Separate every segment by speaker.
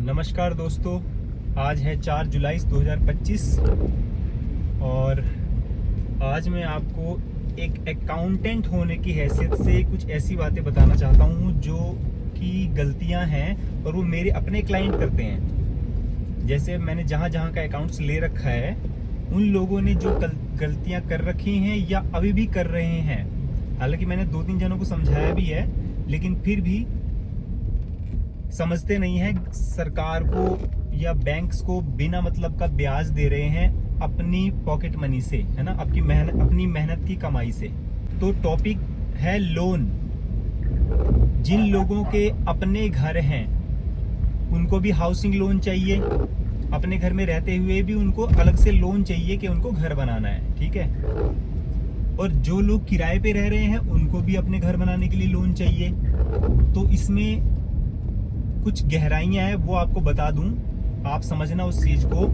Speaker 1: नमस्कार दोस्तों, आज है 4 जुलाई 2025 और आज मैं आपको एक अकाउंटेंट होने की हैसियत से कुछ ऐसी बातें बताना चाहता हूँ जो कि गलतियाँ हैं और वो मेरे अपने क्लाइंट करते हैं। जैसे मैंने जहाँ जहाँ का अकाउंट्स ले रखा है उन लोगों ने जो गलतियाँ कर रखी हैं या अभी भी कर रहे हैं, हालांकि मैंने 2-3 जनों को समझाया भी है, लेकिन फिर भी समझते नहीं है। सरकार को या बैंक्स को बिना मतलब का ब्याज दे रहे हैं अपनी पॉकेट मनी से, है ना, अपनी मेहनत की कमाई से। तो टॉपिक है लोन। जिन लोगों के अपने घर हैं उनको भी हाउसिंग लोन चाहिए, अपने घर में रहते हुए भी उनको अलग से लोन चाहिए कि उनको घर बनाना है, ठीक है। और जो लोग किराए पे रह रहे हैं उनको भी अपने घर बनाने के लिए लोन चाहिए। तो इसमें कुछ गहराइयां हैं, वो आपको बता दूं, आप समझना उस चीज को।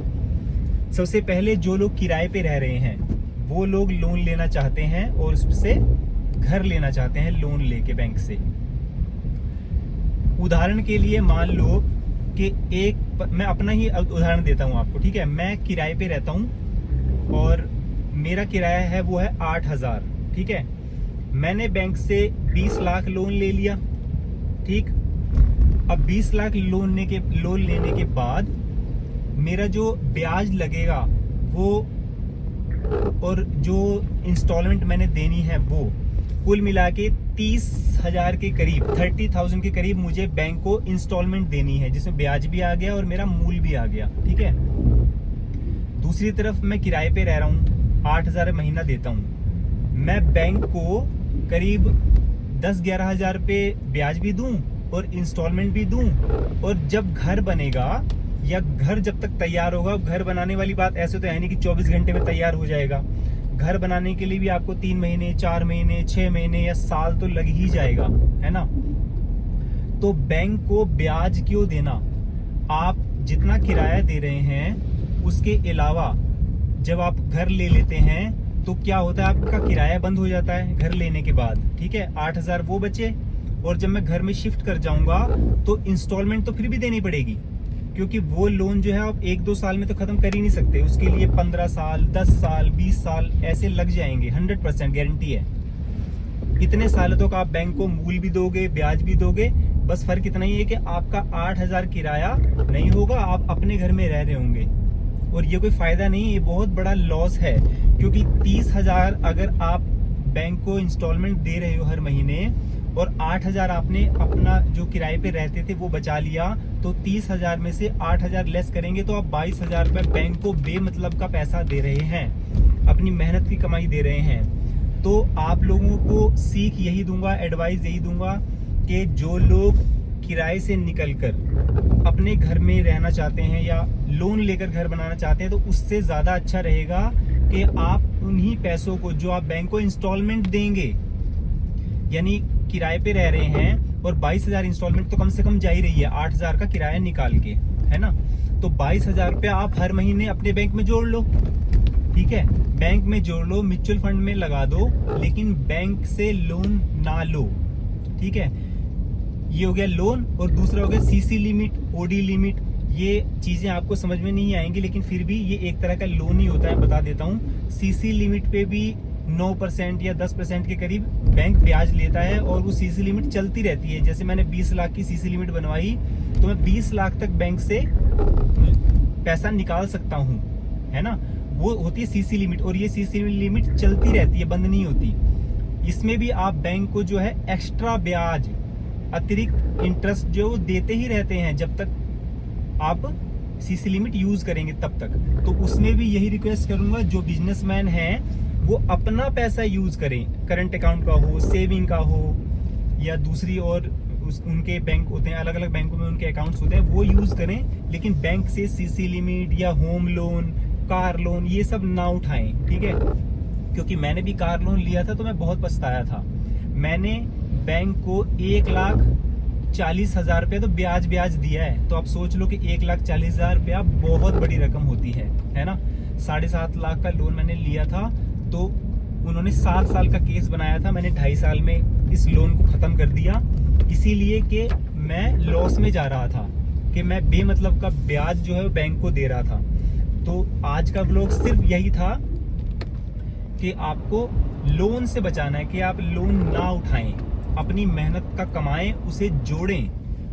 Speaker 1: सबसे पहले जो लोग किराए पे रह रहे हैं वो लोग लोन लेना चाहते हैं और उससे घर लेना चाहते हैं लोन लेके बैंक से। उदाहरण के लिए मान लो कि मैं अपना ही उदाहरण देता हूं आपको, ठीक है। मैं किराए पे रहता हूं और मेरा किराया है वो है 8,000, ठीक है। मैंने बैंक से 20 लाख लोन ले लिया, ठीक। अब 20 लाख लोन लेने के बाद मेरा जो ब्याज लगेगा वो और जो इंस्टॉलमेंट मैंने देनी है वो कुल मिला के 30,000 के करीब, 30,000 के करीब मुझे बैंक को इंस्टॉलमेंट देनी है, जिसमें ब्याज भी आ गया और मेरा मूल भी आ गया, ठीक है। दूसरी तरफ मैं किराए पे रह रहा हूँ, 8,000 महीना देता हूँ। मैं बैंक को करीब 10-11 हजार पे ब्याज भी दूं और इंस्टॉलमेंट भी दूं, और जब घर बनेगा या घर जब तक तैयार होगा, घर बनाने वाली बात ऐसे तो है नहीं कि 24 घंटे में तैयार हो जाएगा। घर बनाने के लिए भी आपको 3 महीने, 4 महीने, 6 महीने या साल तो लग ही जाएगा, है ना। तो बैंक को ब्याज क्यों देना? आप जितना किराया दे रहे हैं उसके अलावा जब आप घर ले लेते हैं तो क्या होता है, आपका किराया बंद हो जाता है घर लेने के बाद, ठीक है। 8,000 वो बचे, और जब मैं घर में शिफ्ट कर जाऊंगा तो इंस्टॉलमेंट तो फिर भी देनी पड़ेगी, क्योंकि वो लोन जो है आप 1-2 साल में तो खत्म कर ही नहीं सकते। उसके लिए 15 साल, 10 साल, 20 साल ऐसे लग जाएंगे, 100% गारंटी है। इतने सालों तक आप बैंक को मूल भी दोगे, ब्याज भी दोगे, बस फर्क इतना ही है कि आपका 8,000 किराया नहीं होगा, आप अपने घर में रह रहे होंगे। और ये कोई फायदा नहीं, ये बहुत बड़ा लॉस है, क्योंकि 30,000 अगर आप बैंक को इंस्टॉलमेंट दे रहे हो हर महीने और 8,000 आपने अपना जो किराए पे रहते थे वो बचा लिया, तो 30,000 में से 8,000 लेस करेंगे तो आप 22,000 रुपए बैंक को बेमतलब का पैसा दे रहे हैं, अपनी मेहनत की कमाई दे रहे हैं। तो आप लोगों को सीख यही दूंगा, एडवाइस यही दूंगा कि जो लोग किराए से निकलकर अपने घर में रहना चाहते हैं या लोन लेकर घर बनाना चाहते हैं, तो उससे ज्यादा अच्छा रहेगा कि आप उन्हीं पैसों को जो आप बैंक को इंस्टॉलमेंट देंगे, यानी किराए पे रह रहे हैं और 22,000 इंस्टॉलमेंट तो कम से कम जा ही रही है 8,000 का किराया निकाल के, है ना। तो 22,000 रुपया आप हर महीने अपने बैंक में जोड़ लो, ठीक है। बैंक में जोड़ लो, म्यूचुअल फंड में लगा दो, लेकिन बैंक से लोन ना लो, ठीक है। ये हो गया लोन। और दूसरा हो गया सीसी लिमिट, ओडी लिमिट। ये चीजें आपको समझ में नहीं आएंगी, लेकिन फिर भी ये एक तरह का लोन ही होता है, बता देता हूँ। सीसी लिमिट पे भी 9% या 10% के करीब बैंक ब्याज लेता है और वो सीसी लिमिट चलती रहती है। जैसे मैंने 20 लाख की सीसी लिमिट बनवाई तो मैं 20 लाख तक बैंक से पैसा निकाल सकता हूँ, है ना। वो होती है सीसी लिमिट, और ये सीसी लिमिट चलती रहती है, बंद नहीं होती। इसमें भी आप बैंक को जो है एक्स्ट्रा ब्याज, अतिरिक्त इंटरेस्ट जो देते ही रहते हैं जब तक आप सीसी लिमिट यूज करेंगे तब तक। तो उसमें भी यही रिक्वेस्ट करूंगा, जो बिजनेसमैन हैं वो अपना पैसा यूज करें, करंट अकाउंट का हो, सेविंग का हो, या दूसरी और उनके बैंक होते हैं, अलग अलग बैंकों में उनके अकाउंट्स होते हैं, वो यूज करें। लेकिन बैंक से सीसी लिमिट या होम लोन, कार लोन ये सब ना उठाएं, ठीक है। क्योंकि मैंने भी कार लोन लिया था तो मैं बहुत पछताया था। मैंने बैंक को 1,40,000 रुपया तो ब्याज दिया है। तो आप सोच लो कि 1,40,000 रुपया बहुत बड़ी रकम होती है ना। 7.5 लाख का लोन मैंने लिया था, तो उन्होंने 7 साल का केस बनाया था, मैंने 2.5 साल में इस लोन को खत्म कर दिया, इसीलिए कि मैं लॉस में जा रहा था। कि मैं बेमतलब का ब्याज जो है वो बैंक को दे रहा था। तो आज का व्लॉग सिर्फ यही था कि आपको लोन से बचाना है, कि आप लोन ना उठाएं, अपनी मेहनत का कमाएं, उसे जोड़ें,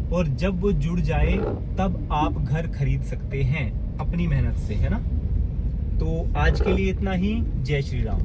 Speaker 1: और जब वो जुड़ जाए तब आप घर खरीद सकते हैं अपनी मेहनत से, है ना। तो आज के लिए इतना ही। जय श्री राम।